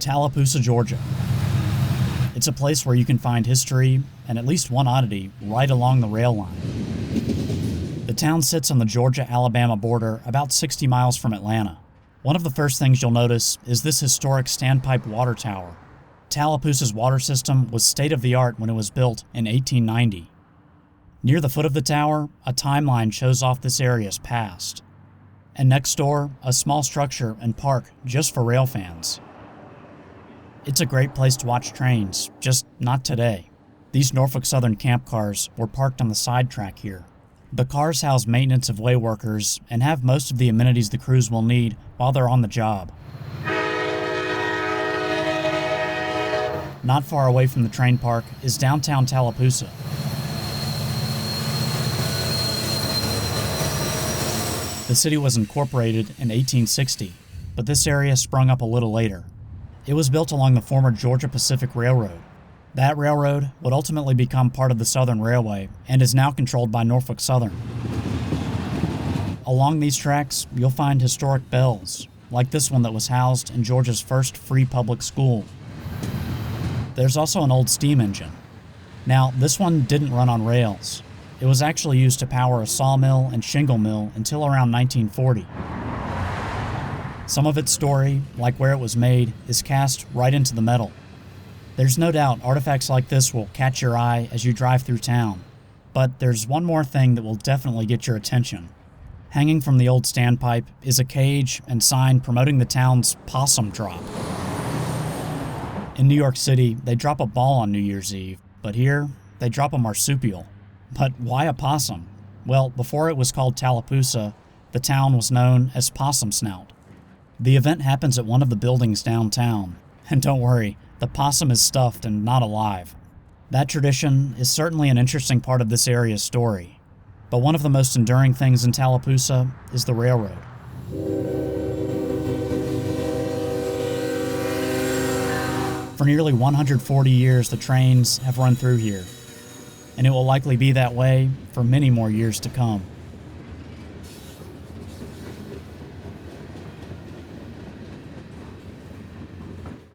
Tallapoosa, Georgia. It's a place where you can find history and at least one oddity right along the rail line. The town sits on the Georgia-Alabama border about 60 miles from Atlanta. One of the first things you'll notice is this historic standpipe water tower. Tallapoosa's water system was state-of-the-art when it was built in 1890. Near the foot of the tower, a timeline shows off this area's past. And next door, a small structure and park just for railfans. It's a great place to watch trains, just not today. These Norfolk Southern camp cars were parked on the side track here. The cars house maintenance of way workers and have most of the amenities the crews will need while they're on the job. Not far away from the train park is downtown Tallapoosa. The city was incorporated in 1860, but this area sprung up a little later. It was built along the former Georgia Pacific Railroad. That railroad would ultimately become part of the Southern Railway and is now controlled by Norfolk Southern. Along these tracks, you'll find historic bells, like this one that was housed in Georgia's first free public school. There's also an old steam engine. Now, this one didn't run on rails. It was actually used to power a sawmill and shingle mill until around 1940. Some of its story, like where it was made, is cast right into the metal. There's no doubt artifacts like this will catch your eye as you drive through town. But there's one more thing that will definitely get your attention. Hanging from the old standpipe is a cage and sign promoting the town's Possum Drop. In New York City, they drop a ball on New Year's Eve, but here, they drop a marsupial. But why a possum? Well, before it was called Tallapoosa, the town was known as Possum Snout. The event happens at one of the buildings downtown. And don't worry, the possum is stuffed and not alive. That tradition is certainly an interesting part of this area's story. But one of the most enduring things in Tallapoosa is the railroad. For nearly 140 years, the trains have run through here. And it will likely be that way for many more years to come.